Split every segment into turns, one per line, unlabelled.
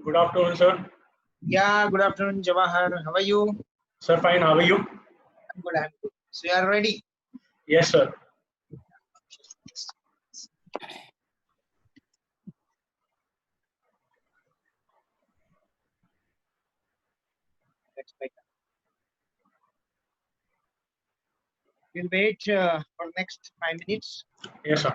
Good afternoon, sir.
Yeah, good afternoon, Jawahar. How are you?
Sir, fine. How are you?
I'm good. I'm good. So you are ready?
Yes, sir.
Let's wait. We'll wait for next 5 minutes.
Yes, sir.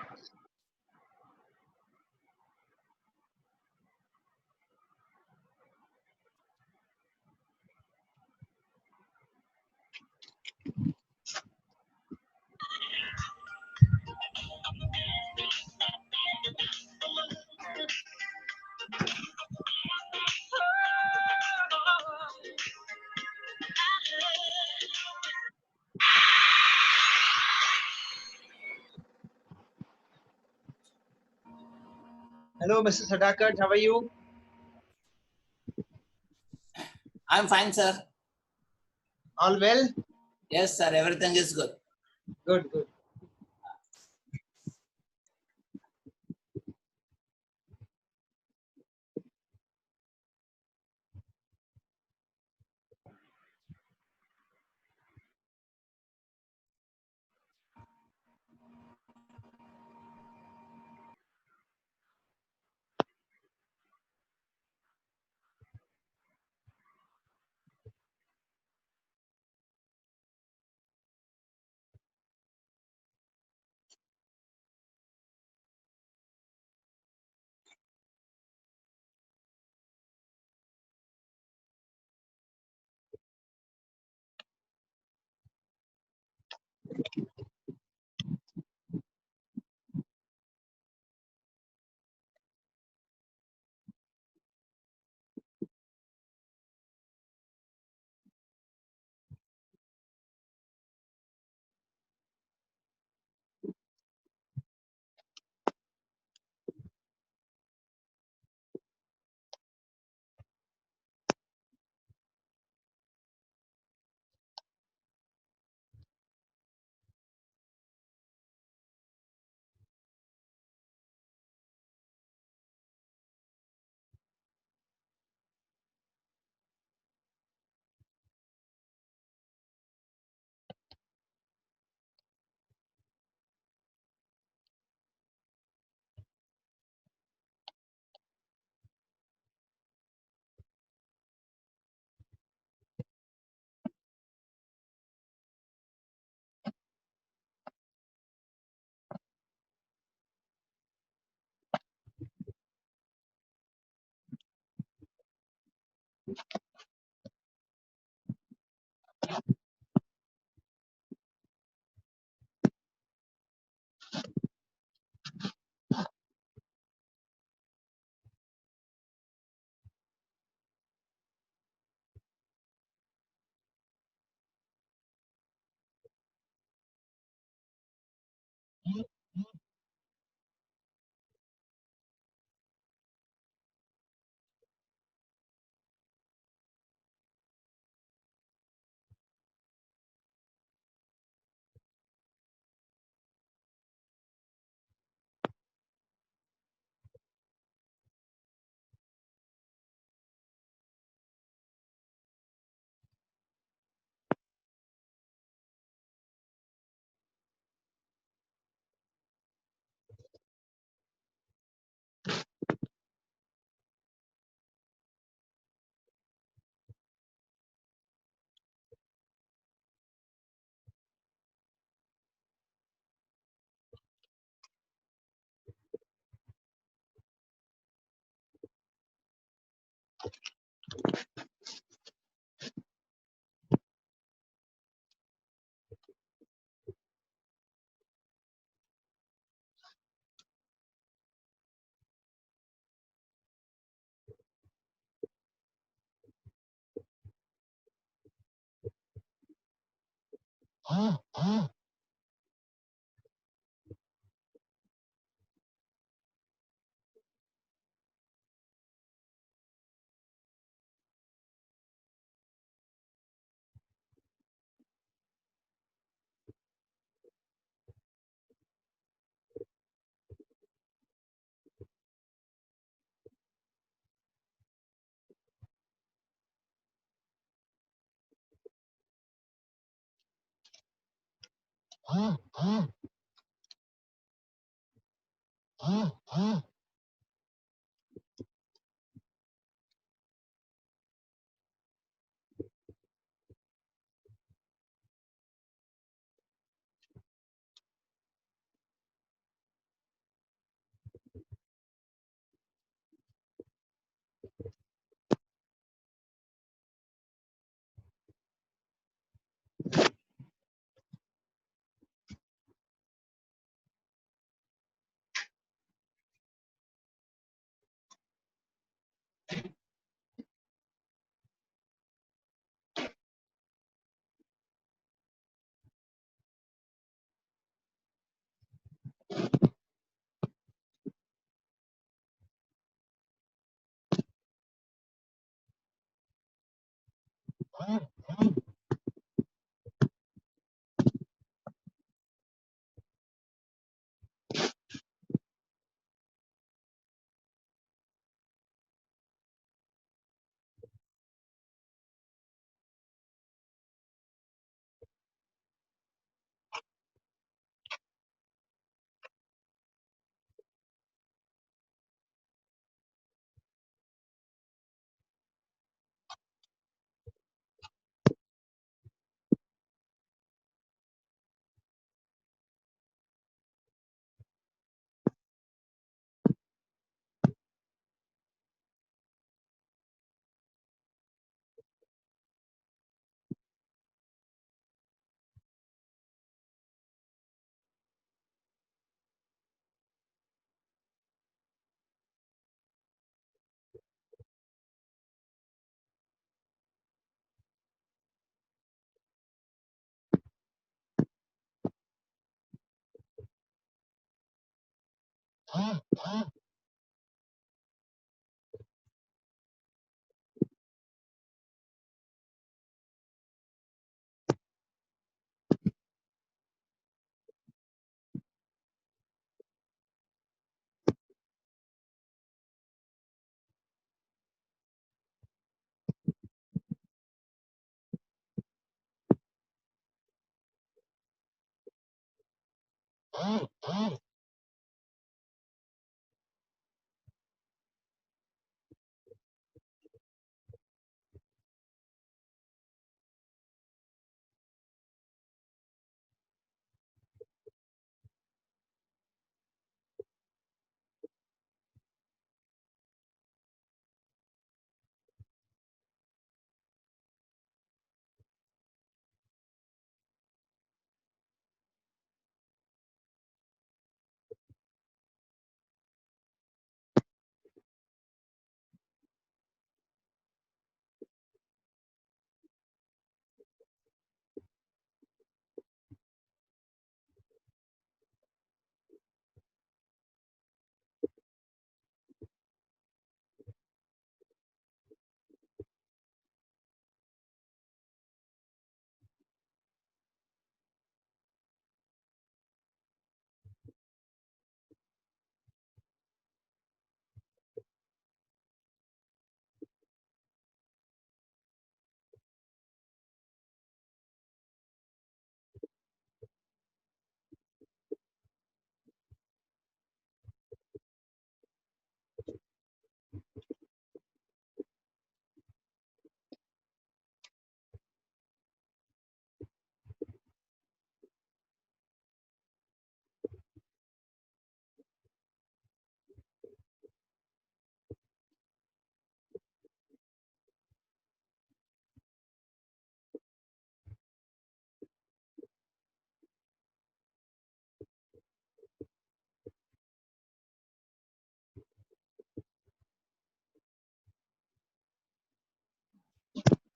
Hello, Mr. Sadakat. How are you?
I'm fine, sir.
All well?
Yes, sir. Everything is good.
Good, good.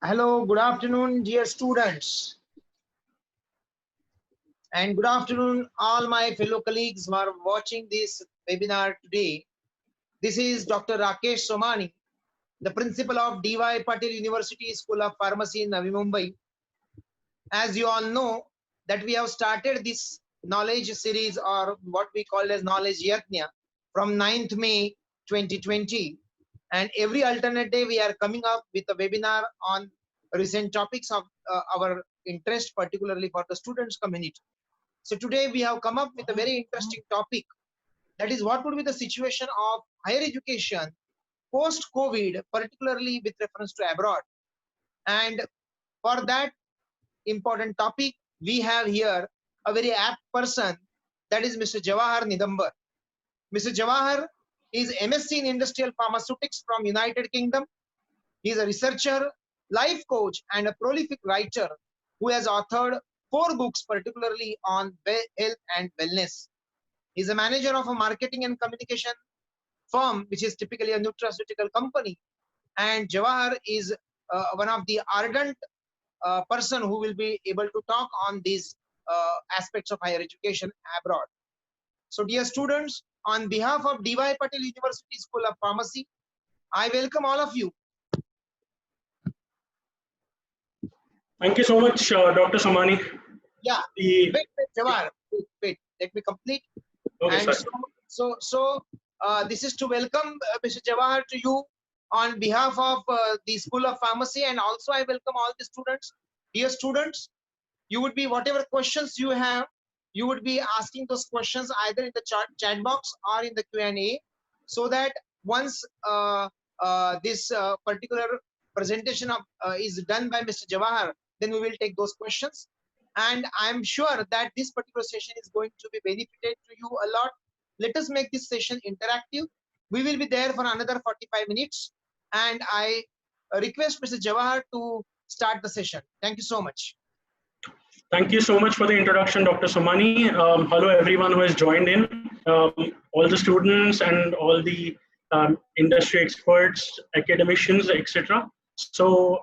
Hello, good afternoon, dear students. And good afternoon, all my fellow colleagues who are watching this webinar today. This is Dr. Rakesh Somani, the principal of D.Y. Patil University School of Pharmacy in Navi Mumbai. As you all know, that we have started this knowledge series, or what we call as Knowledge Yajna, from 9th May 2020. And every alternate day, we are coming up with a webinar on recent topics of our interest, particularly for the students community. So today we have come up with a very interesting topic. That is, what would be the situation of higher education post-COVID, particularly with reference to abroad. And for that important topic, we have here a very apt person, that is Mr. Jawahar Nidambar. Mr. Jawahar is MSc in Industrial Pharmaceutics from United Kingdom. He is a researcher, life coach, and a prolific writer who has authored 4 books, particularly on health and wellness. He is a manager of a marketing and communication firm, which is typically a nutraceutical company. And Jawahar is one of the ardent person who will be able to talk on these aspects of higher education abroad. So dear students, on behalf of D.Y. Patil University School of Pharmacy, I welcome all of you.
Thank you so much, Dr. Somani.
Yeah,
The,
wait, Jawahar, wait, let me complete.
okay,
And
sir.
so this is to welcome Mr. Jawahar to you on behalf of the School of Pharmacy, and also I welcome all the students. Dear students, you would be, whatever questions you have, you would be asking those questions either in the chat box or in the Q&A, so that once this particular presentation of, is done by Mr. Jawahar, then we will take those questions. And I'm sure that this particular session is going to be benefited to you a lot. Let us make this session interactive. We will be there for another 45 minutes. And I request Mr. Jawahar to start the session. Thank you so much.
Thank you so much for the introduction, Dr. Somani. Hello, everyone who has joined in, all the students and all the industry experts, academicians, etc. So,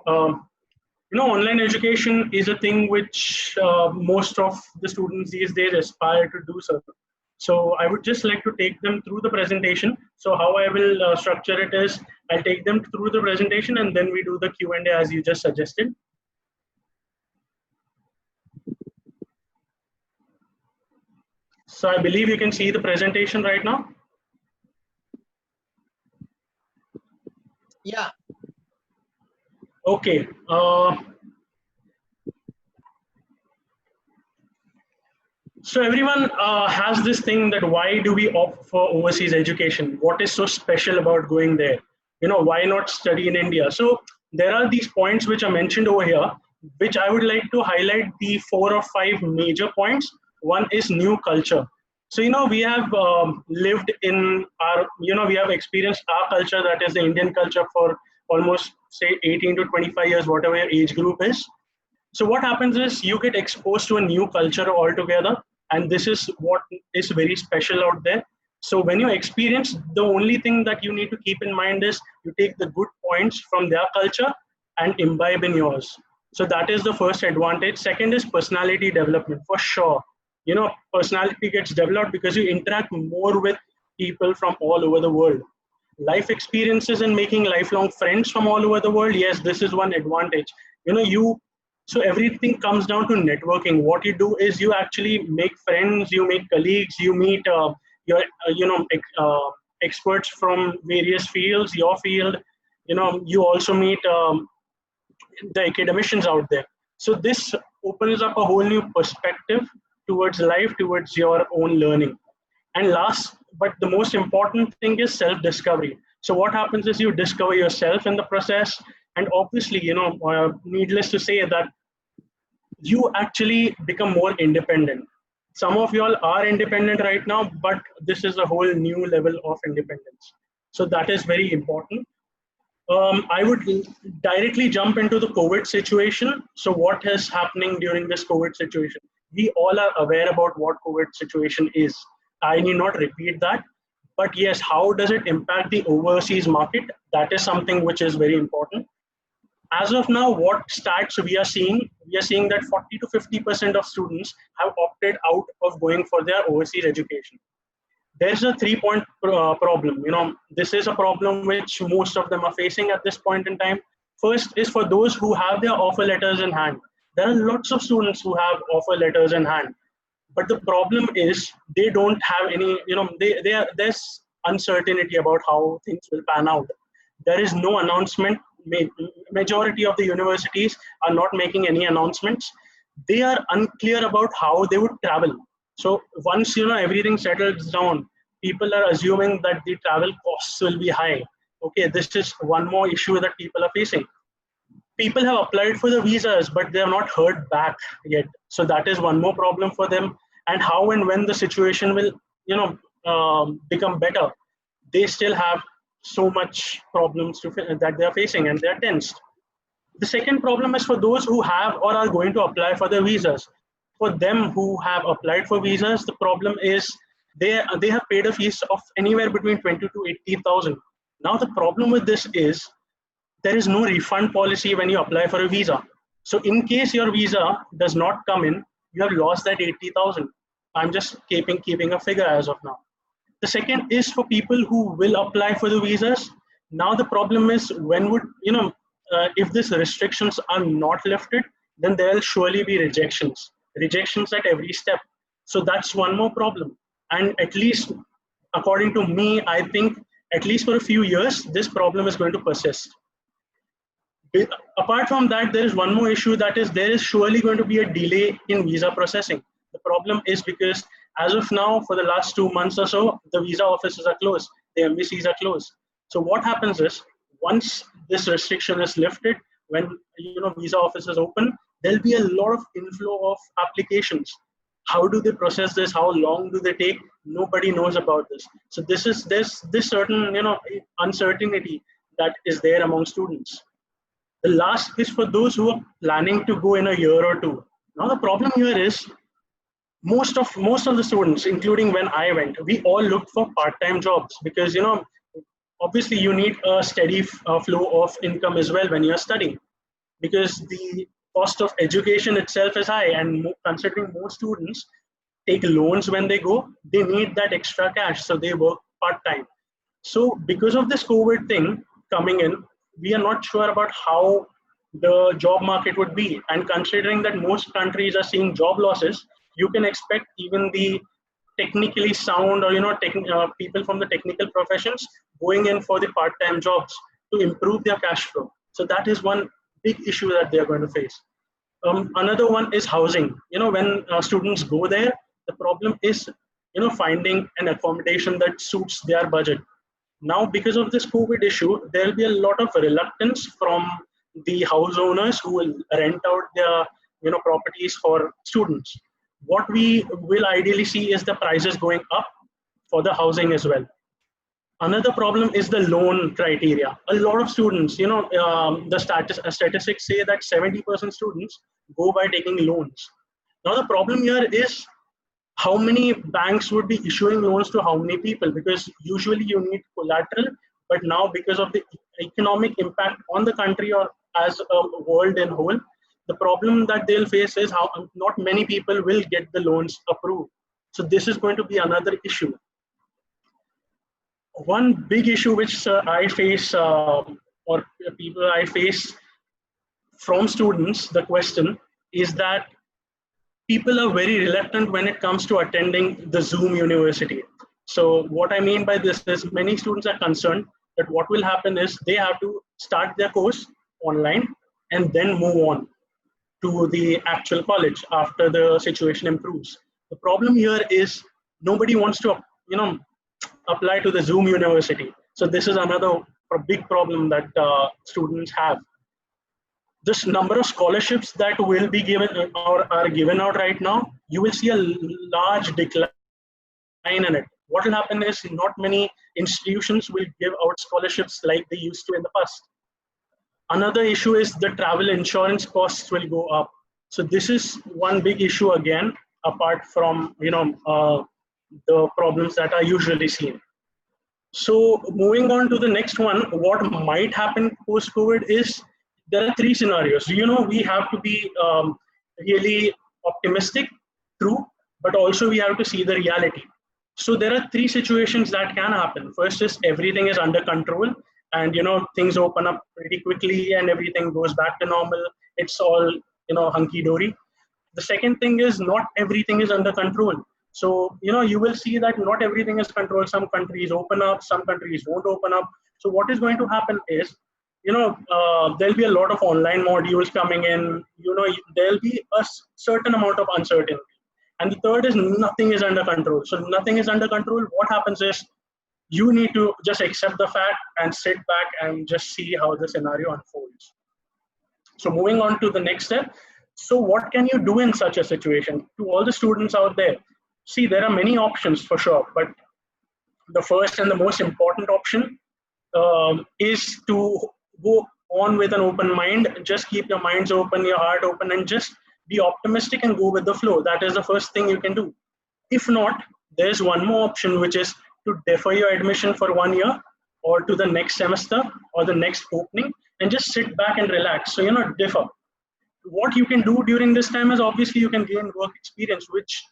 online education is a thing which most of the students these days aspire to do so. So I would just like to take them through the presentation. So how I will structure it is, I'll take them through the presentation and then we do the Q&A as you just suggested. So I believe you can see the presentation right now.
Yeah.
Okay. So everyone has this thing that why do we opt for overseas education? What is so special about going there? Why not study in India? So there are these points which are mentioned over here, which I would like to highlight the 4 or 5 major points. One is new culture. So, we have lived in our, we have experienced our culture, that is the Indian culture, for almost say 18 to 25 years, whatever your age group is. So what happens is you get exposed to a new culture altogether, and this is what is very special out there. So when you experience, the only thing that you need to keep in mind is you take the good points from their culture and imbibe in yours. So that is the first advantage. Second is personality development, for sure. Personality gets developed because you interact more with people from all over the world. Life experiences and making lifelong friends from all over the world, yes, this is one advantage. So everything comes down to networking. What you do is you actually make friends, you make colleagues, you meet experts from various fields, your field. You also meet the academicians out there. So this opens up a whole new perspective towards life, towards your own learning. And last, but the most important thing is self-discovery. So what happens is you discover yourself in the process. And obviously, needless to say that you actually become more independent. Some of y'all are independent right now, but this is a whole new level of independence. So that is very important. I would directly jump into the COVID situation. So what is happening during this COVID situation? We all are aware about what COVID situation is. I need not repeat that. But yes, how does it impact the overseas market? That is something which is very important. as of now, what stats we are seeing that 40 to 50% of students have opted out of going for their overseas education. There's a 3-point problem. This is a problem which most of them are facing at this point in time. First is for those who have their offer letters in hand. There are lots of students who have offer letters in hand, but the problem is they don't have any, there's uncertainty about how things will pan out. There is no announcement. Majority of the universities are not making any announcements. They are unclear about how they would travel. So once everything settles down, people are assuming that the travel costs will be high. Okay, this is one more issue that people are facing. People have applied for the visas, but they have not heard back yet. So that is one more problem for them. And how and when the situation will, become better, they still have so much problems that they are facing, and they are tensed. The second problem is for those who have or are going to apply for the visas. For them who have applied for visas, the problem is they have paid a fees of anywhere between 20 to 80,000. Now the problem with this is there is no refund policy when you apply for a visa. So in case your visa does not come in, you have lost that 80,000. I'm just keeping a figure as of now. The second is for people who will apply for the visas. Now the problem is when would, if these restrictions are not lifted, then there will surely be rejections at every step. So that's one more problem. And at least according to me, I think at least for a few years, this problem is going to persist. Apart from that, there is one more issue, that is there is surely going to be a delay in visa processing. The problem is because as of now, for the last 2 months or so, the visa offices are closed, the embassies are closed. So what happens is, once this restriction is lifted, when visa offices open, there'll be a lot of inflow of applications. How do they process this? How long do they take? Nobody knows about this. So there's this certain uncertainty that is there among students. The last is for those who are planning to go in a year or two. Now the problem here is most of the students, including when I went, we all looked for part-time jobs because obviously you need a steady flow of income as well when you're studying, because the cost of education itself is high, and considering most students take loans when they go, they need that extra cash, so they work part-time. So because of this COVID thing coming in, we are not sure about how the job market would be, and considering that most countries are seeing job losses, you can expect even the technically sound or people from the technical professions going in for the part-time jobs to improve their cash flow. So that is one big issue that they are going to face. Another one is housing. When students go there, the problem is finding an accommodation that suits their budget. Now, because of this COVID issue, there will be a lot of reluctance from the house owners who will rent out their properties for students. What we will ideally see is the prices going up for the housing as well. Another problem is the loan criteria. A lot of students, the statistics say that 70% students go by taking loans. Now the problem here is how many banks would be issuing loans to how many people, because usually you need collateral, but now because of the economic impact on the country or as a world in whole, the problem that they'll face is how not many people will get the loans approved. So this is going to be another issue. One big issue which I face or people I face from students, the question is that people are very reluctant when it comes to attending the Zoom university. So what I mean by this is many students are concerned that what will happen is they have to start their course online and then move on to the actual college after the situation improves. The problem here is nobody wants to apply to the Zoom university. So this is another big problem that students have. This number of scholarships that will be given or are given out right now, you will see a large decline in it. What will happen is not many institutions will give out scholarships like they used to in the past. Another issue is the travel insurance costs will go up. So this is one big issue again, apart from the problems that are usually seen. So moving on to the next one, what might happen post-COVID is there are three scenarios. We have to be really optimistic, true, but also we have to see the reality. So there are three situations that can happen. First is everything is under control, and things open up pretty quickly and everything goes back to normal. It's all hunky dory. The second thing is not everything is under control. So you will see that not everything is controlled. Some countries open up, some countries won't open up. So what is going to happen is there'll be a lot of online modules coming in. There'll be a certain amount of uncertainty. And the third is nothing is under control. So nothing is under control. What happens is you need to just accept the fact and sit back and just see how the scenario unfolds. So moving on to the next step. So what can you do in such a situation? To all the students out there, see, there are many options for sure, but the first and the most important option is to go on with an open mind. Just keep your minds open, your heart open, and just be optimistic and go with the flow. That is the first thing you can do. If not, there's one more option, which is to defer your admission for 1 year or to the next semester or the next opening, and just sit back and relax. So defer. What you can do during this time is obviously you can gain work experience, which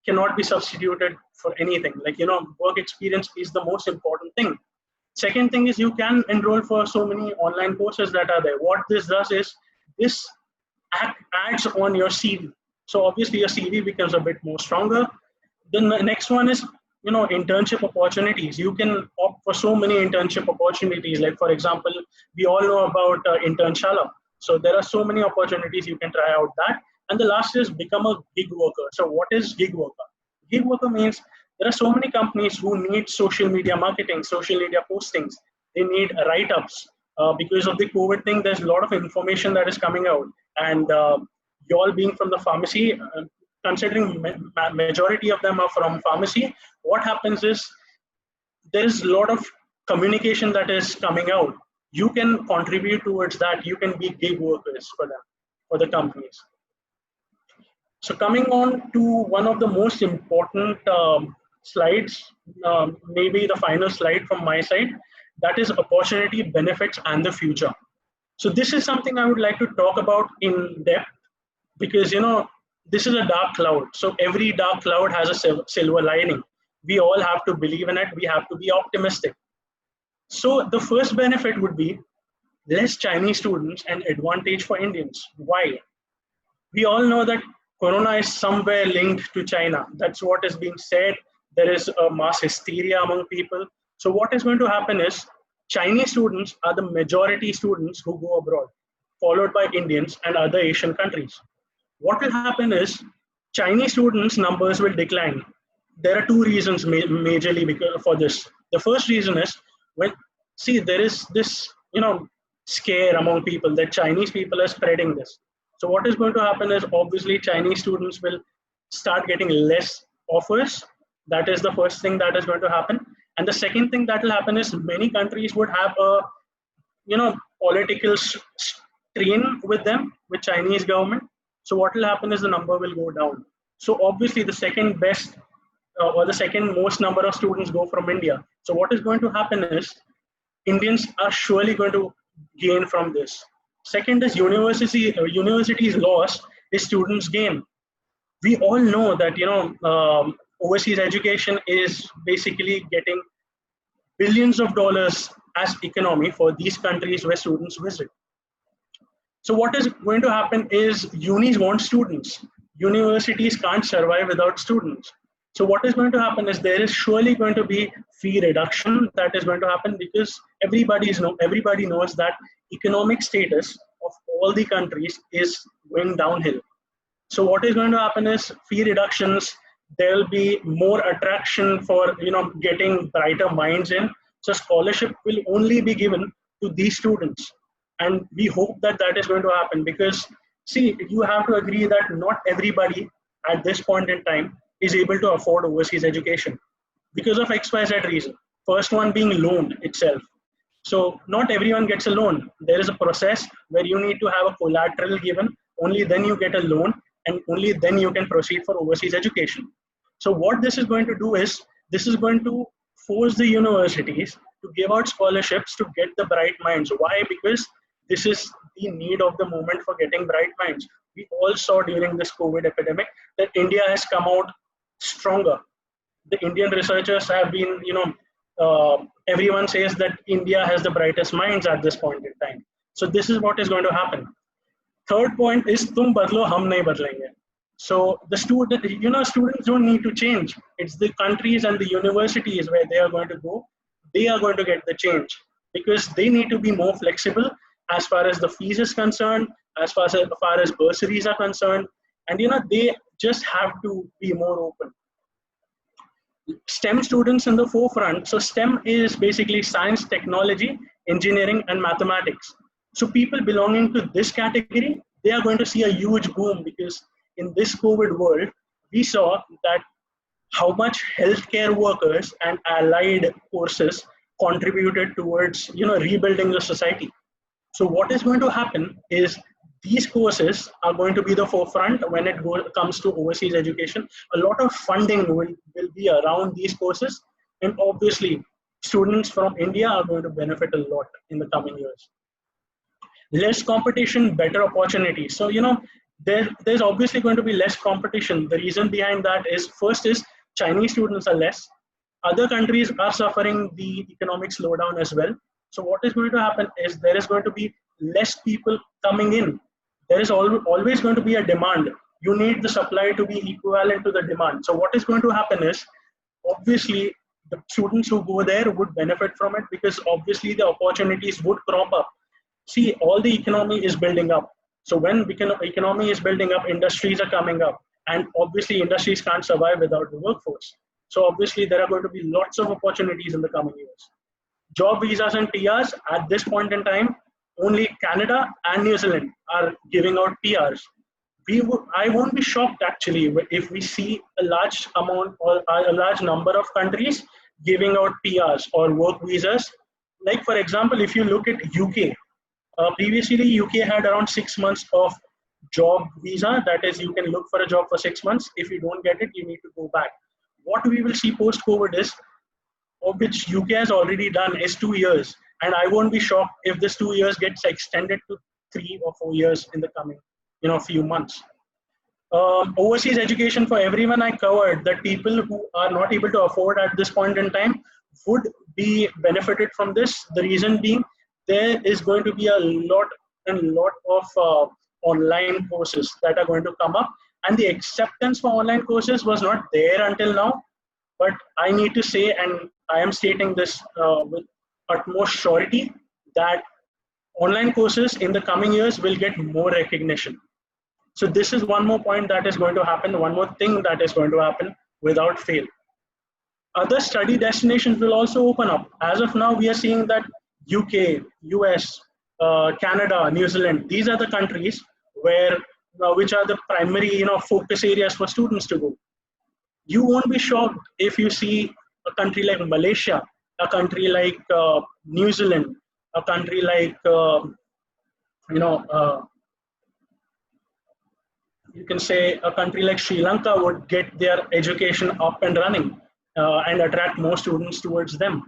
cannot be substituted for anything. Like work experience is the most important thing. Second thing is you can enroll for so many online courses that are there. What this does is this adds on your CV. So obviously your CV becomes a bit more stronger. Then the next one is internship opportunities. You can opt for so many internship opportunities. Like for example, we all know about Internshala. So there are so many opportunities you can try out that. And the last is become a gig worker. So what is gig worker? Gig worker means there are so many companies who need social media marketing, social media postings. They need write-ups. Because of the COVID thing, there's a lot of information that is coming out. And you all being from the pharmacy, considering majority of them are from pharmacy, what happens is there's a lot of communication that is coming out. You can contribute towards that. You can be gig workers for them, for the companies. So coming on to one of the most important slides, maybe the final slide from my side, that is opportunity, benefits, and the future. So this is something I would like to talk about in depth, because this is a dark cloud. So every dark cloud has a silver lining. We all have to believe in it. We have to be optimistic. So the first benefit would be less Chinese students and advantage for Indians. Why? We all know that Corona is somewhere linked to China. That's what is being said. There is a mass hysteria among people. So what is going to happen is Chinese students are the majority students who go abroad, followed by Indians and other Asian countries. What will happen is Chinese students' numbers will decline. There are two reasons majorly for this. The first reason is there is this scare among people that Chinese people are spreading this. So what is going to happen is obviously Chinese students will start getting less offers. That is the first thing that is going to happen. And the second thing that will happen is many countries would have a political strain with them, with Chinese government. So what will happen is the number will go down. So obviously the second best or the second most number of students go from India. So what is going to happen is Indians are surely going to gain from this. Second is universities loss is students gain. We all know that overseas education is basically getting billions of dollars as economy for these countries where students visit. So what is going to happen is unis want students. Universities can't survive without students. So what is going to happen is there is surely going to be fee reduction that is going to happen, because everybody knows that economic status of all the countries is going downhill. So what is going to happen is fee reductions. There will be more attraction for getting brighter minds in. So scholarship will only be given to these students, and we hope that that is going to happen, because see, you have to agree that not everybody at this point in time is able to afford overseas education because of XYZ reason. First one being loan itself. So not everyone gets a loan. There is a process where you need to have a collateral given. Only then you get a loan, and only then you can proceed for overseas education. So what this is going to do is, this is going to force the universities to give out scholarships to get the bright minds. Why? Because this is the need of the moment for getting bright minds. We all saw during this COVID epidemic that India has come out stronger. The Indian researchers have been, everyone says that India has the brightest minds at this point in time. So this is what is going to happen. Third point is tum badlo, hum nahi badlenge. So the students don't need to change. It's the countries and the universities where they are going to go. They are going to get the change because they need to be more flexible as far as the fees is concerned, as far as bursaries are concerned, and they just have to be more open. STEM students in the forefront. So STEM is basically science, technology, engineering, and mathematics. So people belonging to this category, they are going to see a huge boom because in this COVID world, we saw that how much healthcare workers and allied courses contributed towards rebuilding the society. So what is going to happen is these courses are going to be the forefront when it comes to overseas education. A lot of funding will be around these courses, and obviously students from India are going to benefit a lot in the coming years. Less competition, better opportunity. So there's obviously going to be less competition. The reason behind that is, first is Chinese students are less. Other countries are suffering the economic slowdown as well. So what is going to happen is there is going to be less people coming in. There is always going to be a demand. You need the supply to be equivalent to the demand. So what is going to happen is, obviously, the students who go there would benefit from it because obviously the opportunities would crop up. See, all the economy is building up. So when economy is building up, industries are coming up. And obviously industries can't survive without the workforce. So obviously there are going to be lots of opportunities in the coming years. Job visas and PRs, at this point in time, only Canada and New Zealand are giving out PRs. I won't be shocked actually if we see a large amount or a large number of countries giving out PRs or work visas. Like for example, if you look at UK, previously UK had around 6 months of job visa. That is, you can look for a job for 6 months. If you don't get it, you need to go back. What we will see post-COVID is, of which UK has already done, is 2 years. And I won't be shocked if this 2 years gets extended to 3 or 4 years in the coming, few months. Overseas education for everyone, I covered that people who are not able to afford at this point in time would be benefited from this. The reason being, there is going to be a lot of online courses that are going to come up, and the acceptance for online courses was not there until now. But I need to say, and I am stating this with utmost surety, that online courses in the coming years will get more recognition. So this is one more point that is going to happen, one more thing that is going to happen without fail. Other study destinations will also open up. As of now, we are seeing that UK, US, Canada, New Zealand, these are the countries where, which are the primary, focus areas for students to go. You won't be shocked if you see a country like Malaysia, a country like New Zealand, a country like, you can say a country like Sri Lanka would get their education up and running and attract more students towards them.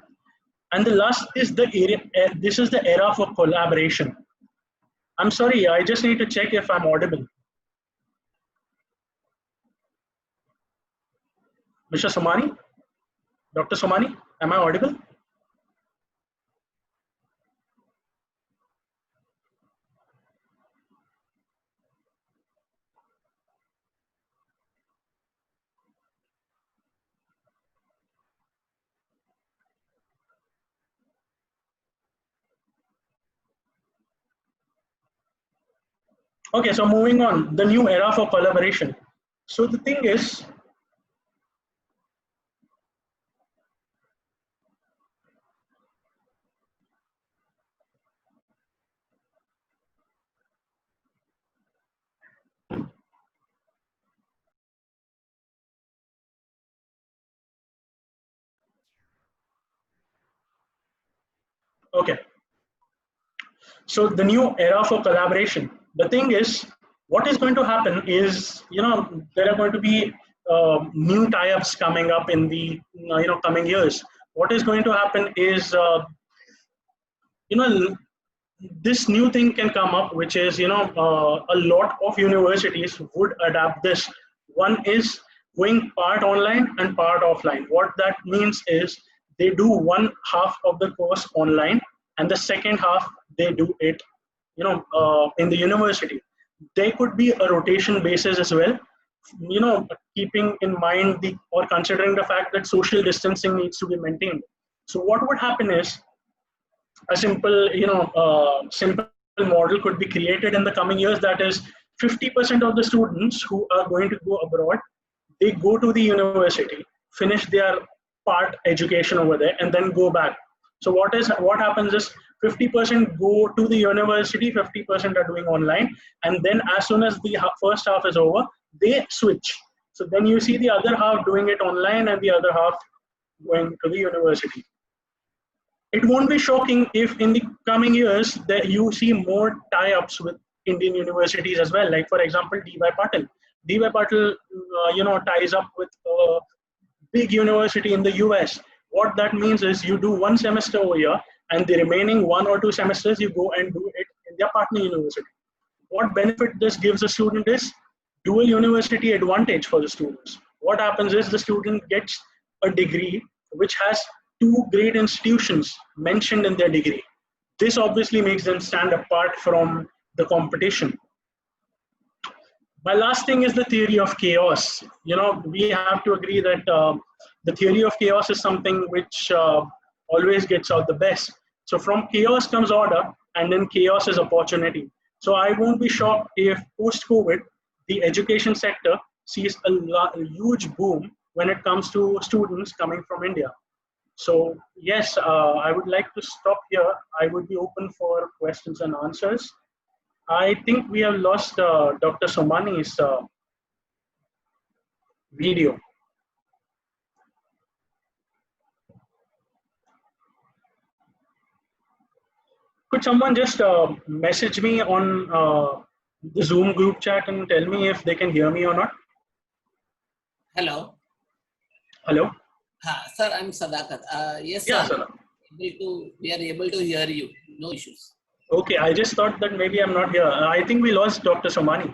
And the last is the area, this is the era for collaboration. I'm sorry, I just need to check if I'm audible. Mr. Somani? Dr. Somani, am I audible? Okay, so moving on, the new era for collaboration. So the thing is, okay. So the new era for collaboration. The thing is, what is going to happen is, there are going to be new tie-ups coming up in the coming years. What is going to happen is, this new thing can come up, which is, a lot of universities would adapt this. One is going part online and part offline. What that means is they do one half of the course online, and the second half they do it, in the university. There could be a rotation basis as well, keeping in mind or considering the fact that social distancing needs to be maintained. So what would happen is a simple model could be created in the coming years. That is, 50% of the students who are going to go abroad, they go to the university, finish their part education over there, and then go back. So what happens is 50% go to the university, 50% are doing online, and then as soon as the first half is over, they switch. So then you see the other half doing it online and the other half going to the university. It won't be shocking if in the coming years that you see more tie-ups with Indian universities as well. Like for example, DY Patil. DY Patil, ties up with a big university in the US. What that means is you do one semester over here, and the remaining 1 or 2 semesters you go and do it in their partner university. What benefit this gives a student is dual university advantage for the students. What happens is the student gets a degree which has 2 great institutions mentioned in their degree. This obviously makes them stand apart from the competition. My last thing is the theory of chaos. We have to agree that the theory of chaos is something which always gets out the best. So from chaos comes order, and then chaos is opportunity. So I won't be shocked if post-COVID, the education sector sees a huge boom when it comes to students coming from India. So yes, I would like to stop here. I would be open for questions and answers. I think we have lost Dr. Somani's video. Could someone just message me on the Zoom group chat and tell me if they can hear me or not?
Hello.
Hello?
Sir, I'm Sadakat. Yes,
Yeah,
sir.
sir.
We are able to hear you. No issues.
Okay, I just thought that maybe I'm not here. I think we lost Dr. Somani.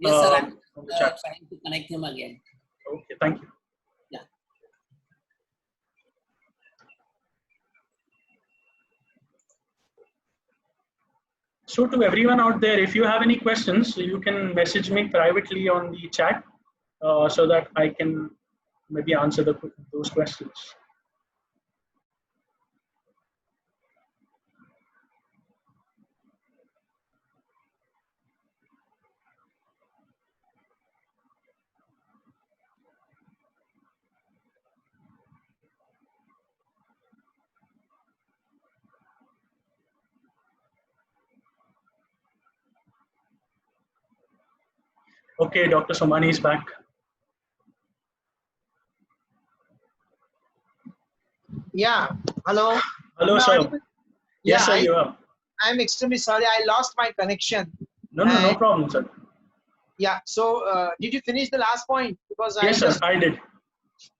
Yes, sir. I'm
from the chat.
trying to connect him again.
Okay, thank you.
Yeah.
So to everyone out there, if you have any questions, you can message me privately on the chat so that I can maybe answer those questions. Okay, Dr. Somani is back.
Yeah. Hello.
Hello,
No,
sir. Yes, sir, you are.
I'm extremely sorry. I lost my connection.
No problem, sir.
Yeah. So did you finish the last point? Because
Yes, sir, I did.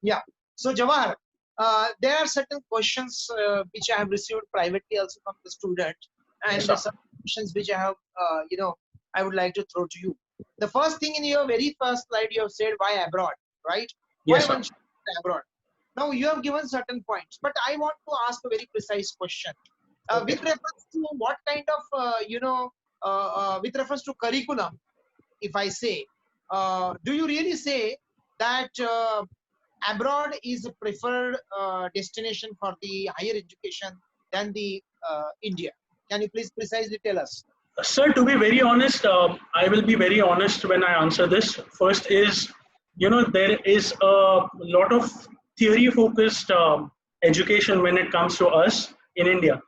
Yeah. So Jawahar, there are certain questions which I have received privately also from the student, and
Yes, sir.
some questions which I have, I would like to throw to you. The first thing in your very first slide, you have said why abroad, right?
Yes,
Why
sir.
one should go abroad? Now you have given certain points, but I want to ask a very precise question
Okay.
with reference to what kind of, with reference to curriculum. If I say, do you really say that abroad is a preferred destination for the higher education than the India? Can you please precisely tell us?
Sir, to be very honest, I will be very honest when I answer this. First is, there is a lot of theory-focused education when it comes to us in India.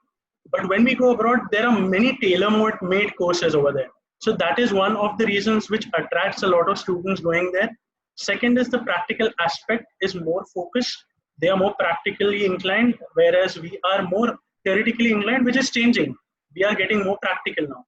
But when we go abroad, there are many tailor-made courses over there. So that is one of the reasons which attracts a lot of students going there. Second is the practical aspect is more focused. They are more practically inclined, whereas we are more theoretically inclined, which is changing. We are getting more practical now.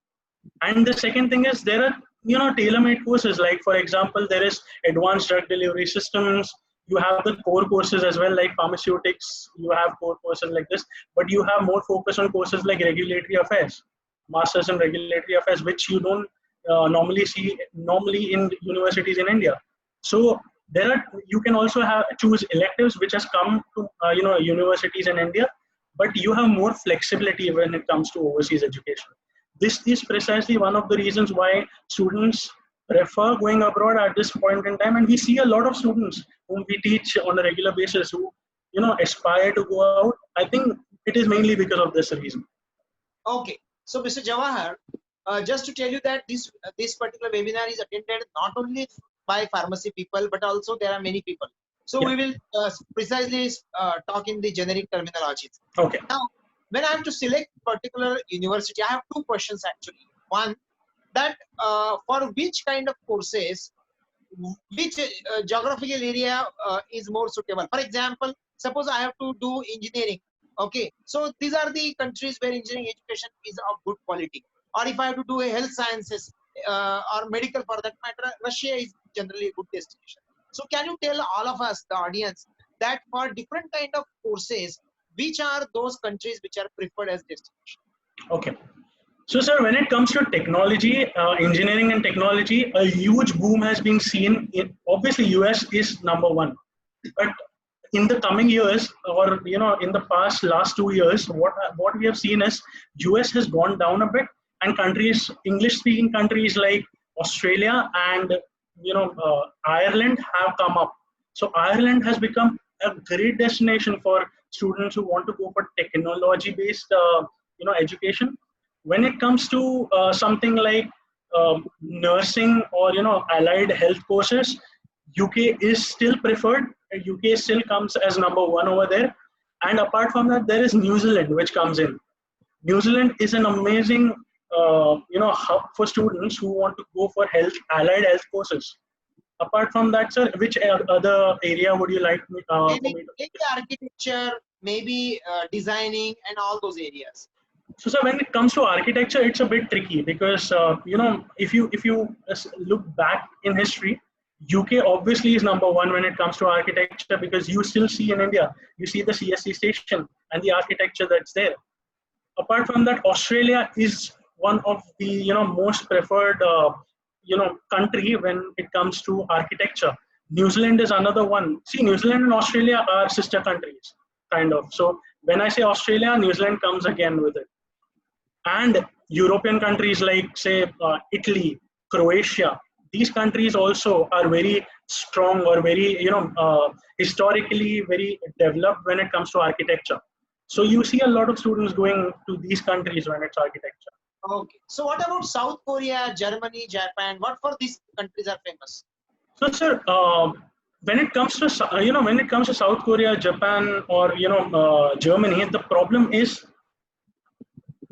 And the second thing is there are tailor-made courses. Like for example, there is advanced drug delivery systems. You have the core courses as well, like pharmaceutics. You have core courses like this, but you have more focus on courses like regulatory affairs. Masters in Regulatory Affairs, which you don't normally see normally in universities in India. So there are, you can also choose electives which has come to universities in India, but you have more flexibility when it comes to overseas education. This is precisely one of the reasons why students prefer going abroad at this point in time, and we see a lot of students whom we teach on a regular basis who aspire to go out. I think it is mainly because of this reason.
Okay, so Mr. Jawahar, just to tell you that this particular webinar is attended not only by pharmacy people, but also there are many people. So
Yeah.
we will precisely talk in the generic terminologies.
Okay.
Now, when I have to select particular university, I have two questions actually. One, that for which kind of courses, which geographical area is more suitable. For example, suppose I have to do engineering. Okay, so these are the countries where engineering education is of good quality. Or if I have to do a health sciences or medical for that matter, Russia is generally a good destination. So can you tell all of us, the audience, that for different kind of courses, which are those countries which are preferred as destination?
Okay. So, sir, when it comes to technology, engineering and technology, a huge boom has been seen in, obviously, US is number one. But in the coming years, or in the past last 2 years, what we have seen is US has gone down a bit, and countries, English-speaking countries like Australia and Ireland have come up. So Ireland has become a great destination for students who want to go for technology-based education. When it comes to something like nursing or allied health courses, UK is still preferred. UK still comes as number one over there. And apart from that, there is New Zealand, which comes in. New Zealand is an amazing hub for students who want to go for allied health courses. Apart from that, sir, which other area would you like me,
Maybe architecture, maybe designing, and all those areas.
So, sir, when it comes to architecture, it's a bit tricky because if you look back in history, UK obviously is number one when it comes to architecture, because you still see in India, you see the CSC station and the architecture that's there. Apart from that, Australia is one of the most preferred country when it comes to architecture. New Zealand is another one. See, New Zealand and Australia are sister countries, kind of. So when I say Australia, New Zealand comes again with it. And European countries like, say, Italy, Croatia, these countries also are very strong or very, historically very developed when it comes to architecture. So you see a lot of students going to these countries when it's architecture.
Okay. So what about South Korea, Germany, Japan? What for these countries are famous?
So, sir, when it comes to when it comes to South Korea, Japan, or Germany, the problem is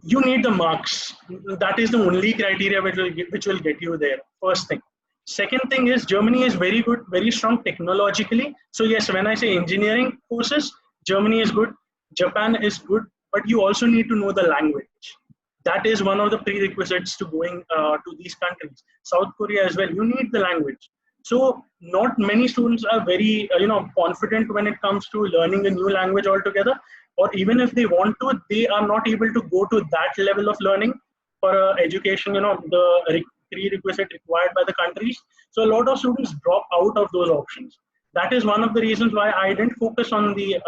you need the marks. That is the only criteria which will get you there. First thing. Second thing is Germany is very good, very strong technologically. So yes, when I say engineering courses, Germany is good, Japan is good, but you also need to know the language. That is one of the prerequisites to going to these countries. South Korea as well, you need the language. So not many students are very confident when it comes to learning a new language altogether, or even if they want to, they are not able to go to that level of learning for education, the prerequisite required by the countries. So a lot of students drop out of those options. That is one of the reasons why I didn't focus on the,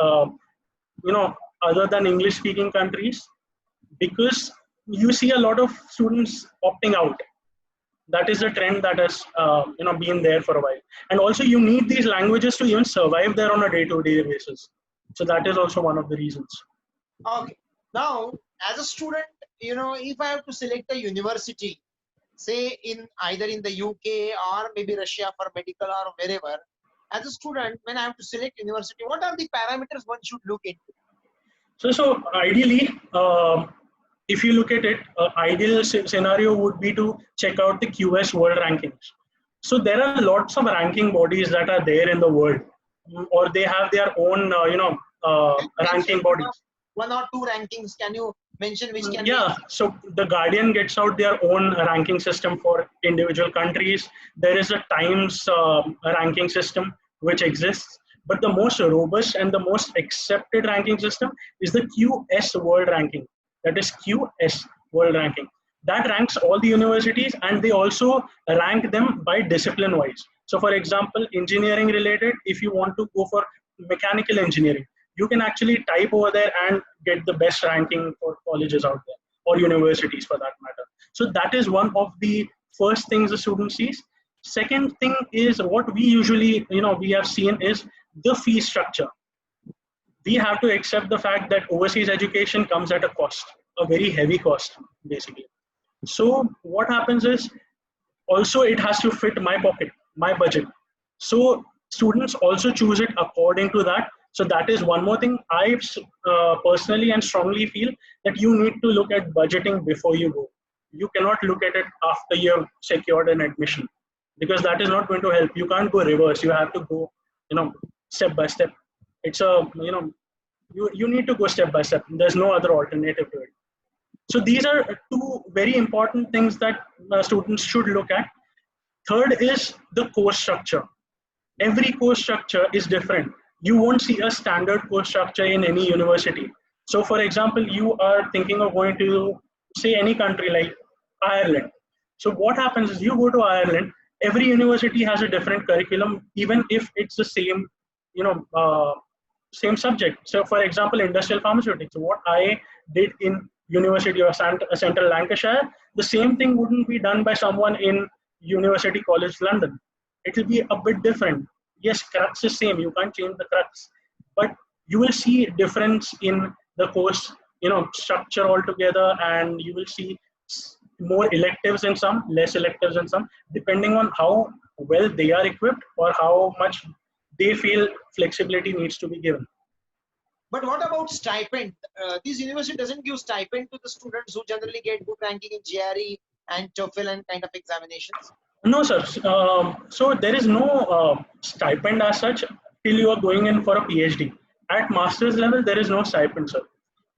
other than English speaking countries, because you see a lot of students opting out. That is a trend that has been there for a while. And also you need these languages to even survive there on a day-to-day basis. So that is also one of the reasons.
Okay. Now, as a student, if I have to select a university, say either in the UK or maybe Russia for medical or wherever, as a student, when I have to select university, what are the parameters one should look into?
So ideally, if you look at it, ideal scenario would be to check out the QS World Rankings. So there are lots of ranking bodies that are there in the world, or they have their own, ranking bodies.
One or two rankings, can you mention which can
Yeah, so the Guardian gets out their own ranking system for individual countries. There is a Times ranking system which exists, but the most robust and the most accepted ranking system is the QS World Ranking. That is QS World Ranking. that ranks all the universities, and they also rank them by discipline wise. So for example, engineering related, if you want to go for mechanical engineering, you can actually type over there and get the best ranking for colleges out there, or universities for that matter. So that is one of the first things the student sees. Second thing is what we usually, we have seen is the fee structure. We have to accept the fact that overseas education comes at a cost, a very heavy cost, basically. So what happens is, also it has to fit my pocket, my budget. So students also choose it according to that. So that is one more thing. I personally and strongly feel that you need to look at budgeting before you go. You cannot look at it after you have secured an admission, because that is not going to help. You can't go reverse. You have to go, step by step. It's you need to go step by step. There's no other alternative to it. So these are two very important things that students should look at. Third is the course structure. Every course structure is different. You won't see a standard course structure in any university. So for example, you are thinking of going to, say, any country like Ireland. So what happens is, you go to Ireland, every university has a different curriculum, even if it's the same, same subject. So for example, industrial pharmaceutics, what I did in University of Central Lancashire, the same thing wouldn't be done by someone in University College London. It will be a bit different. Yes, crux is same. You can't change the crux, but you will see difference in the course, structure altogether, and you will see more electives in some, less electives in some, depending on how well they are equipped or how much they feel flexibility needs to be given.
But what about stipend? This university doesn't give stipend to the students who generally get good ranking in GRE and TOEFL and kind of examinations.
No, sir. So there is no stipend as such till you are going in for a PhD. At master's level, there is no stipend, sir.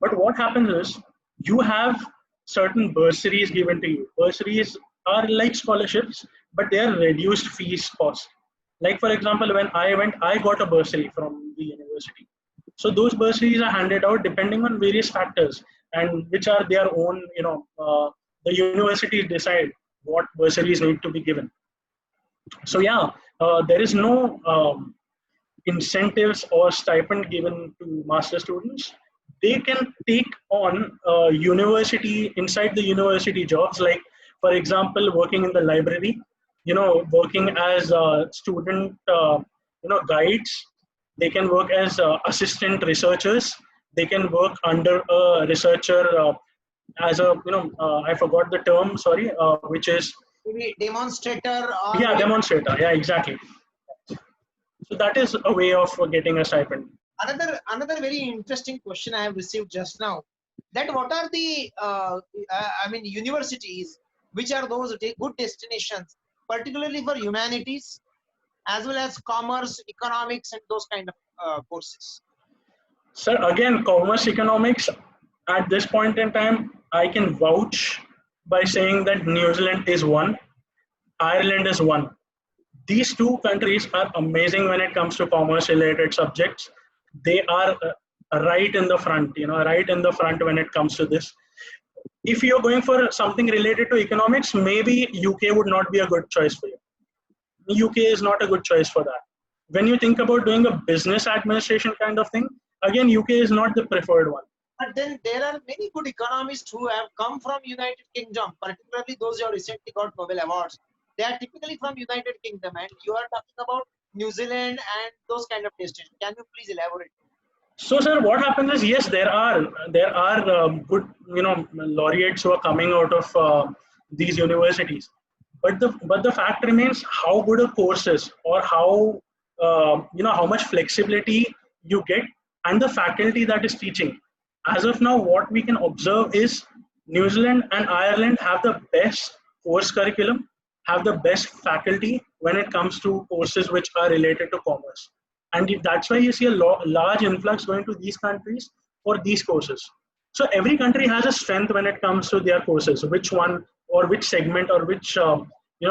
But what happens is, you have certain bursaries given to you. Bursaries are like scholarships, but they are reduced fees cost. Like for example, when I went, I got a bursary from the university. So those bursaries are handed out depending on various factors, and which are their own, the universities decide what bursaries need to be given. So yeah, there is no incentives or stipend given to master students. They can take on university, inside the university jobs, like for example, working in the library, working as student, guides. They can work as assistant researchers. They can work under a researcher as a, I forgot the term, sorry, which is,
Maybe demonstrator or
yeah, demonstrator. Yeah, exactly. So that is a way of getting a stipend.
another very interesting question I have received just now. That what are the universities which are those good destinations, particularly for humanities as well as commerce, economics, and those kind of courses?
Sir, again, commerce economics, at this point in time, I can vouch by saying that New Zealand is one, Ireland is one. These two countries are amazing when it comes to commerce related subjects. They are right in the front, right in the front when it comes to this. If you're going for something related to economics, maybe UK would not be a good choice for you. UK is not a good choice for that. When you think about doing a business administration kind of thing, again, UK is not the preferred one.
But then there are many good economists who have come from United Kingdom, particularly those who have recently got Nobel Awards. They are typically from United Kingdom, and you are talking about New Zealand and those kind of destinations. Can you please elaborate?
So, sir, what happens is, yes, there are good, laureates who are coming out of these universities, but the fact remains how good a course is, or how how much flexibility you get, and the faculty that is teaching. As of now, what we can observe is New Zealand and Ireland have the best course curriculum, have the best faculty when it comes to courses which are related to commerce. And that's why you see a large influx going to these countries for these courses. So every country has a strength when it comes to their courses. Which one, or which segment, or which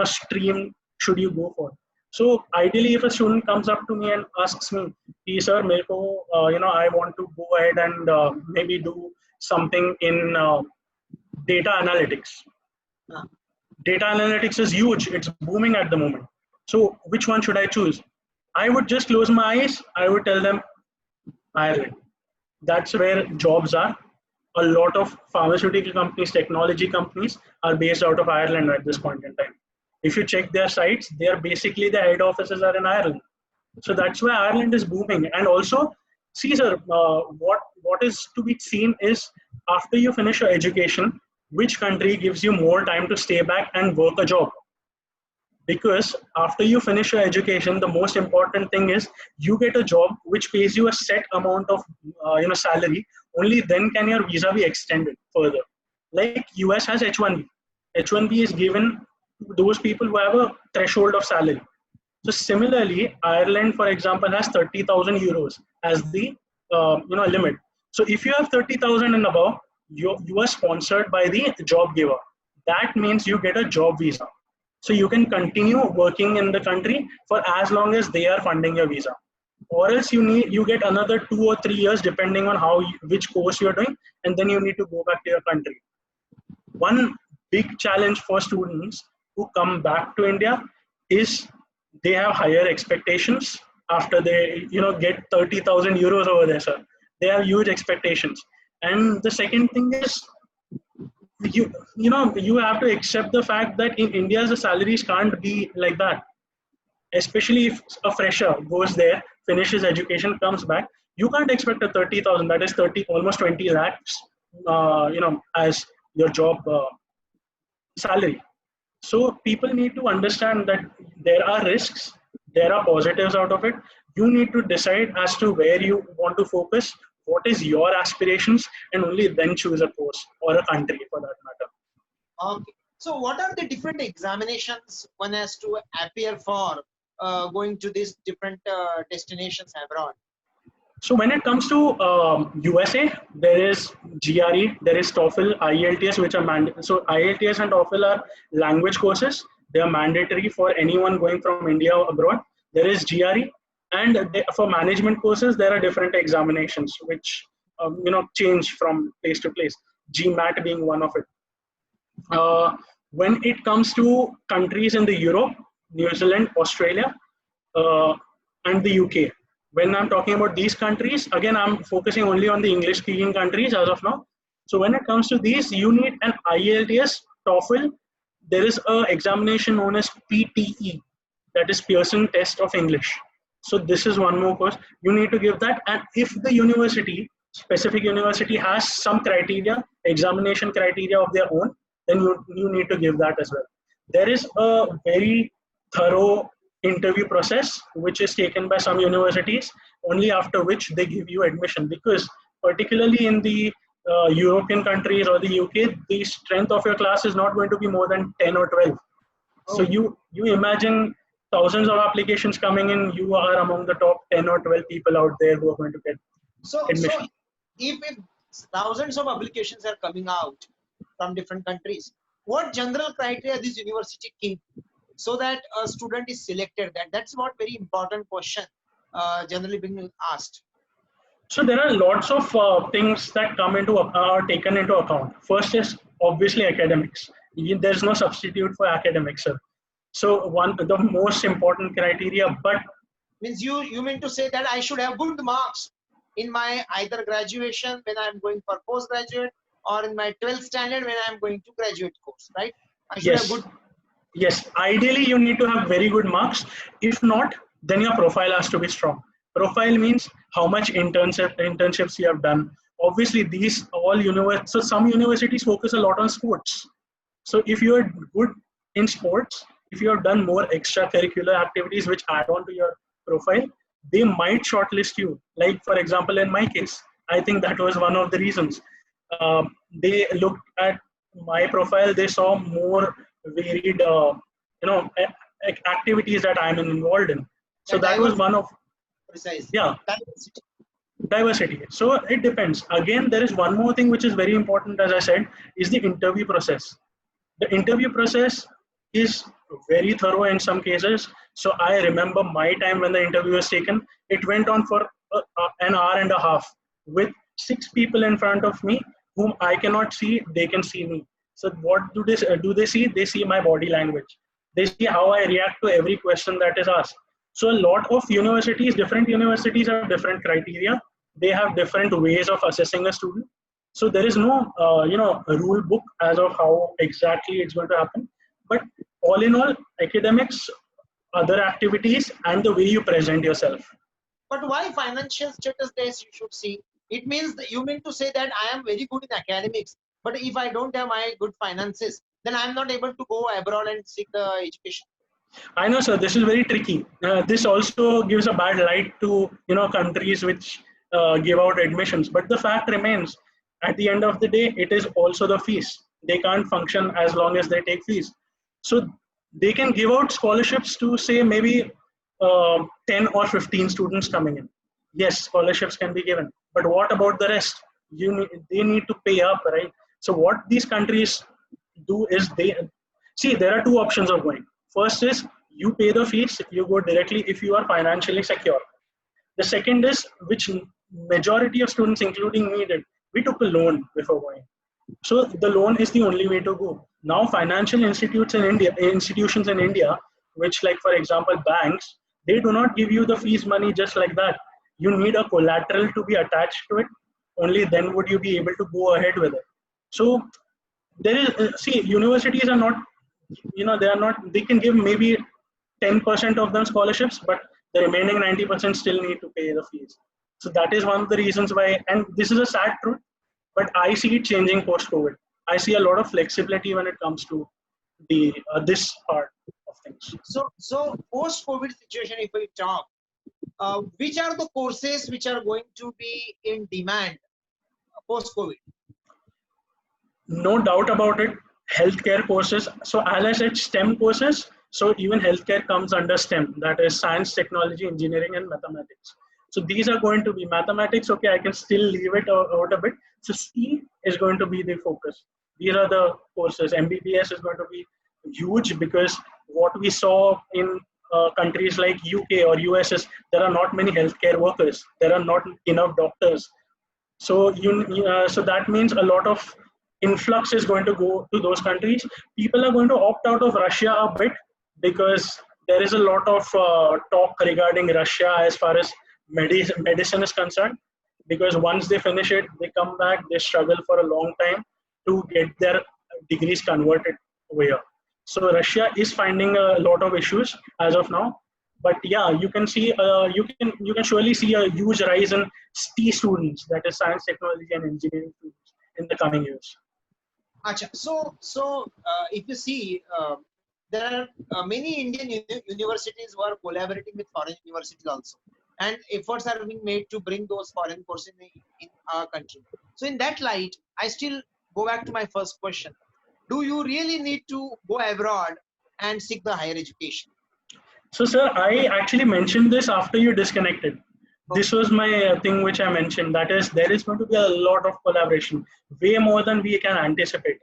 stream should you go for? So ideally, if a student comes up to me and asks me, "Hey, sir, I want to go ahead and maybe do something in data analytics,"
Ah,
Data analytics is huge. It's booming at the moment. So which one should I choose? I would just close my eyes. I would tell them Ireland. That's where jobs are. A lot of pharmaceutical companies, technology companies are based out of Ireland at this point in time. If you check their sites, they are basically the head offices are in Ireland. So that's why Ireland is booming. And also, Caesar, what is to be seen is after you finish your education, which country gives you more time to stay back and work a job? Because after you finish your education, the most important thing is you get a job which pays you a set amount of salary. Only then can your visa be extended further. Like US has H1B. H1B is given to those people who have a threshold of salary. So similarly, Ireland, for example, has 30,000 euros as the limit. So if you have 30,000 and above, you are sponsored by the job giver. That means you get a job visa. So you can continue working in the country for as long as they are funding your visa. Or else you get another 2 or 3 years depending on which course you're doing, and then you need to go back to your country. One big challenge for students who come back to India is they have higher expectations after they get 30,000 euros over there, sir. They have huge expectations. And the second thing is you have to accept the fact that in India the salaries can't be like that. Especially if a fresher goes there, finishes education, comes back, you can't expect a 30,000, that is 30, almost 20 lakhs, as your job salary. So people need to understand that there are risks, there are positives out of it. You need to decide as to where you want to focus, what is your aspirations, and only then choose a course or a country for that matter.
okay. So what are the different examinations one has to appear for going to these different destinations abroad?
So when it comes to USA, there is GRE, there is TOEFL, IELTS, which are mandatory. So IELTS and TOEFL are language courses. They are mandatory for anyone going from India abroad. There is GRE, and for management courses, there are different examinations which change from place to place. GMAT being one of it. When it comes to countries in the Europe, New Zealand, Australia, uh, and the UK, when I'm talking about these countries, again, I'm focusing only on the English speaking countries as of now. So when it comes to these, you need an IELTS, TOEFL. There is a examination known as PTE, that is Pearson Test of English. So this is one more course. You need to give that. And if the university, specific university has some criteria, examination criteria of their own, then you need to give that as well. There is a very thorough interview process which is taken by some universities, only after which they give you admission, because particularly in the European countries or the UK, the strength of your class is not going to be more than 10 or 12. So you imagine thousands of applications coming in, you are among the top 10 or 12 people out there who are going to get admission.
So if thousands of applications are coming out from different countries, what general criteria this university keep so that a student is selected? That's what very important question generally being asked.
So there are lots of things that come into are taken into account. First is obviously academics. There's no substitute for academics, sir. So the most important criteria, but
Means you mean to say that I should have good marks in my either graduation when I'm going for postgraduate, or in my 12th standard when I'm going to graduate course, right? I should have
yes,
good.
yes. Ideally, you need to have very good marks. If not, then your profile has to be strong. Profile means how much internships you have done. Obviously, these all so some universities focus a lot on sports. So if you are good in sports, if you have done more extracurricular activities which add on to your profile, they might shortlist you. Like for example, in my case, I think that was one of the reasons. They looked at my profile. They saw more varied, activities that I'm involved in. So that was one of,
Precise.
yeah,
Diversity.
diversity. So it depends. Again, there is one more thing which is very important, as I said, is the interview process. The interview process is very thorough in some cases. So I remember my time when the interview was taken, it went on for an hour and a half with 6 people in front of me whom I cannot see, they can see me. So what do they see? They see my body language. They see how I react to every question that is asked. So a lot of universities, different universities have different criteria. They have different ways of assessing a student. So there is no, a rule book as of how exactly it's going to happen. But all in all, academics, other activities, and the way you present yourself.
But why financial status test you should see? It means that you mean to say that I am very good in academics, but if I don't have my good finances, then I'm not able to go abroad and seek the education.
I know, sir. This is very tricky. This also gives a bad light to countries which give out admissions. But the fact remains, at the end of the day, it is also the fees. They can't function as long as they take fees. So they can give out scholarships to say maybe 10 or 15 students coming in. Yes, scholarships can be given. But what about the rest? They need to pay up, right? So what these countries do is they see there are two options of going. First is you pay the fees, you go directly if you are financially secure. The second is, which majority of students, including me, did. We took a loan before going. So the loan is the only way to go. Now financial institutions in India, which like for example banks, they do not give you the fees money just like that. You need a collateral to be attached to it. Only then would you be able to go ahead with it. So there is see universities are not they are not they can give maybe 10% of them scholarships, but the remaining 90% still need to pay the fees. So that is one of the reasons why, and this is a sad truth, but I see it changing post COVID. I see a lot of flexibility when it comes to the this part of things.
So post COVID situation, if we talk, which are the courses which are going to be in demand post COVID?
No doubt about it, healthcare courses. So as I said, STEM courses. So even healthcare comes under STEM, that is science, technology, engineering, and mathematics. So these are going to be mathematics. Okay, I can still leave it out a bit. So STEAM is going to be the focus. These are the courses. MBBS is going to be huge because what we saw in countries like UK or US is there are not many healthcare workers. There are not enough doctors. So so that means a lot of influx is going to go to those countries. People are going to opt out of Russia a bit because there is a lot of talk regarding Russia as far as medicine is concerned. Because once they finish it, they come back, they struggle for a long time to get their degrees converted over here. So Russia is finding a lot of issues as of now. But yeah, you can see you can surely see a huge rise in STE students, that is science, technology, and engineering students in the coming years.
Acha. So if you see, there are many Indian universities who are collaborating with foreign universities also, and efforts are being made to bring those foreign courses in our country. So in that light, I still go back to my first question: do you really need to go abroad and seek the higher education?
So, sir, I actually mentioned this after you disconnected. This was my thing which I mentioned. That is, there is going to be a lot of collaboration, way more than we can anticipate.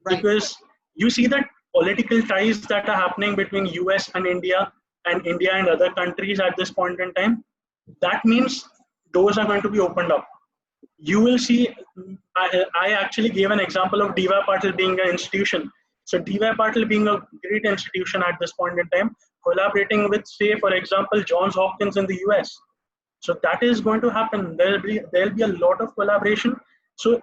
Right.
Because you see that political ties that are happening between US and India and other countries at this point in time. That means doors are going to be opened up. You will see, I actually gave an example of DY Patil being an institution. So DY Patil being a great institution at this point in time, collaborating with, say, for example, Johns Hopkins in the US. So that is going to happen. There'll be a lot of collaboration. So,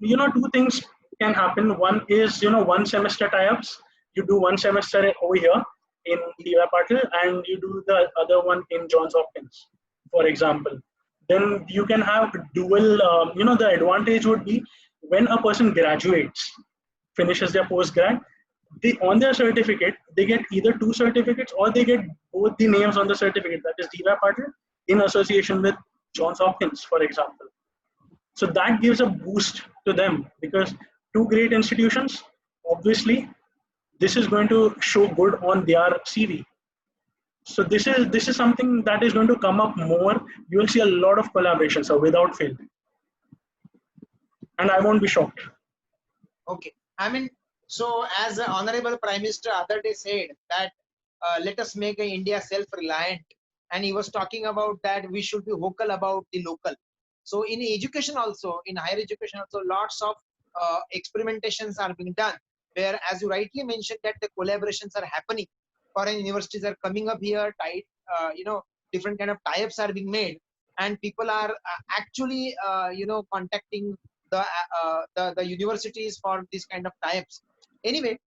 two things can happen. One is, one semester tie-ups. You do one semester over here in DY Patil and you do the other one in Johns Hopkins, for example. Then you can have dual, the advantage would be when a person graduates, finishes their postgrad, on their certificate, they get either two certificates or they get both the names on the certificate, that is DY Patil in association with Johns Hopkins, for example. So that gives a boost to them because two great institutions, obviously, this is going to show good on their CV. So this is something that is going to come up more. You will see a lot of collaboration, so without fail. And I won't be shocked.
Okay. I mean, so as the Honorable Prime Minister other day said that let us make India self-reliant, and he was talking about that we should be vocal about the local. So in education also, in higher education also, lots of experimentations are being done, where, as you rightly mentioned, that the collaborations are happening. Foreign universities are coming up here, different kind of tie-ups are being made, and people are actually, contacting the universities for this kind of tie-ups. Anyway,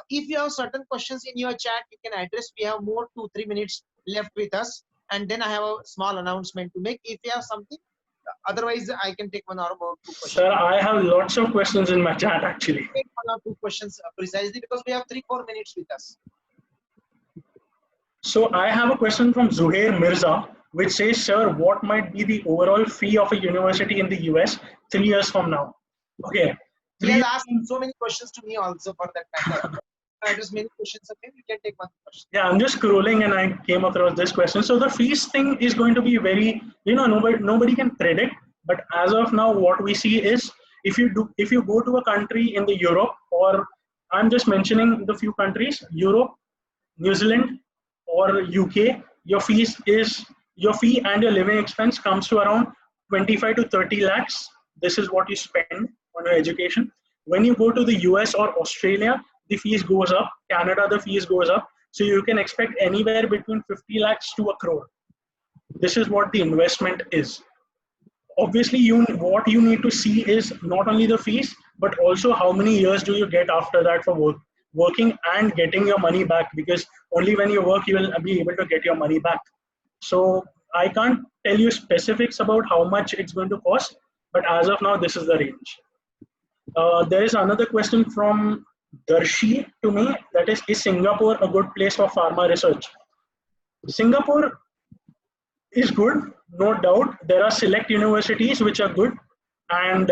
if you have certain questions in your chat, you can address. We have more 2-3 minutes left with us, and then I have a small announcement to make. If you have something, otherwise I can take one or more two questions.
Sir, I have lots of questions in my chat actually.
Take one or two questions precisely because we have 3-4 minutes with us.
So I have a question from Zuhair Mirza, which says, sir, what might be the overall fee of a university in the US 3 years from now? Okay.
He has asked so many questions to me also for that matter. There's many questions. Okay, we can take one question.
Yeah, I'm just scrolling and I came across this question. So the fees thing is going to be very, nobody can predict. But as of now, what we see is if you go to a country in the Europe, or I'm just mentioning the few countries, Europe, New Zealand, or UK, your fee and your living expense comes to around 25 to 30 lakhs. This is what you spend on your education. When you go to the US or Australia, the fees goes up. Canada, the fees goes up. So you can expect anywhere between 50 lakhs to a crore. This is what the investment is. Obviously, what you need to see is not only the fees, but also how many years do you get after that for working and getting your money back, because only when you work, you will be able to get your money back. So I can't tell you specifics about how much it's going to cost, but as of now, this is the range. There is another question from Darshi to me, that is Singapore a good place for pharma research? Singapore is good, no doubt. There are select universities which are good, and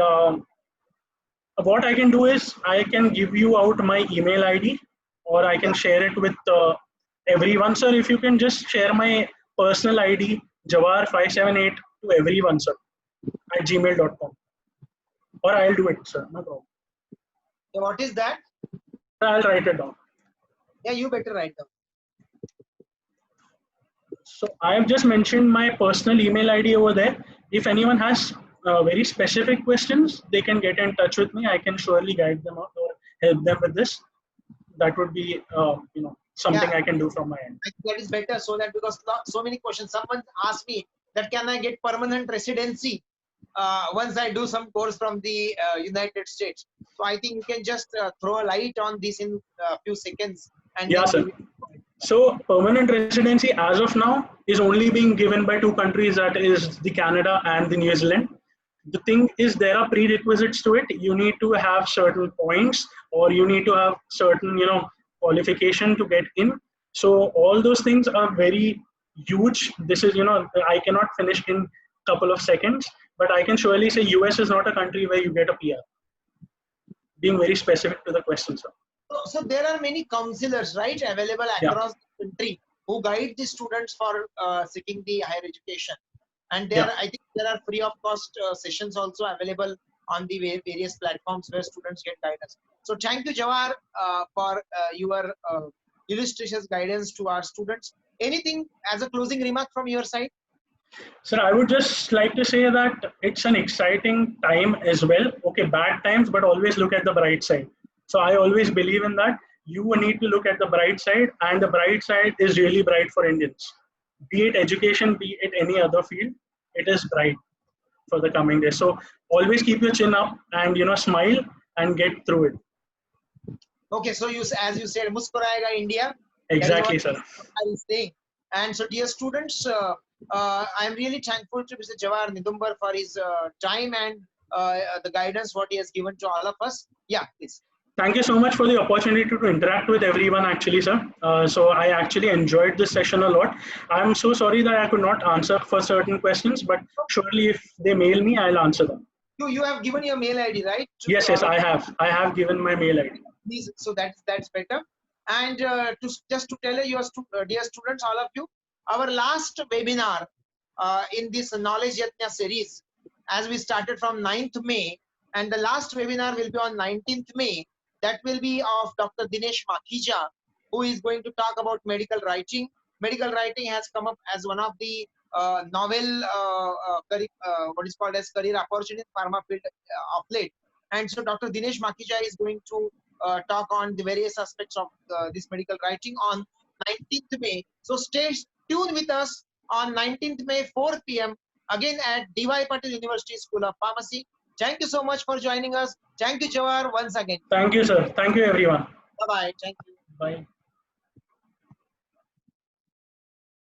what I can do is I can give you out my email ID, or I can share it with everyone. Sir, if you can just share my personal ID, Jawar578, to everyone, sir, at gmail.com. Or I'll do it, sir, no problem.
So what is that?
I'll write it down.
Yeah, you better write down.
So I have just mentioned my personal email ID over there. If anyone has very specific questions, they can get in touch with me. I can surely guide them out or help them with this. That would be, something I can do from my end.
I think that is better, so that, because so many questions. Someone asked me that can I get permanent residency once I do some course from the United States. So I think you can just throw a light on this in a few seconds. And
yeah, sir. So permanent residency as of now is only being given by 2 countries, that is the Canada and the New Zealand. The thing is, there are prerequisites to it. You need to have certain points, or you need to have certain, qualification to get in. So all those things are very huge. This is, I cannot finish in a couple of seconds, but I can surely say US is not a country where you get a PR. Being very specific to the question, sir.
So there are many counselors, right, available across the country who guide the students for seeking the higher education. And there, I think there are free of cost sessions also available on the various platforms where students get guidance. So thank you, Jawar, for your illustrious guidance to our students. Anything as a closing remark from your side?
Sir, I would just like to say that it's an exciting time as well. Okay, bad times, but always look at the bright side. So I always believe in that. You need to look at the bright side, and the bright side is really bright for Indians. Be it education, be it any other field, it is bright for the coming days. So always keep your chin up and smile and get through it.
Okay, so as you said, Muskurayega India.
Exactly, sir.
I will say. And so, dear students, I am really thankful to Mr. Jawar Nidumbar for his time and the guidance what he has given to all of us. Yeah, please.
Thank you so much for the opportunity to interact with everyone, actually, sir. So I actually enjoyed this session a lot. I'm so sorry that I could not answer for certain questions, but surely if they mail me, I'll answer them.
You have given your mail ID, right?
Yes, I have. I have given my mail ID.
Please, so that's better. And just to tell you, dear students, all of you, our last webinar in this Knowledge Yajna series, as we started from 9th May, and the last webinar will be on 19th May. That will be of Dr. Dinesh Makhija, who is going to talk about medical writing. Medical writing has come up as one of the novel, what is called as career opportunity in pharma field of late. And so Dr. Dinesh Makhija is going to talk on the various aspects of this medical writing on 19th May. So stay tuned with us on 19th May, 4 p.m. again at D.Y. Patil University School of Pharmacy. Thank you so much for joining us. Thank you, Jawar, once again.
Thank you, sir. Thank you, everyone.
Bye-bye. Thank you.
Bye.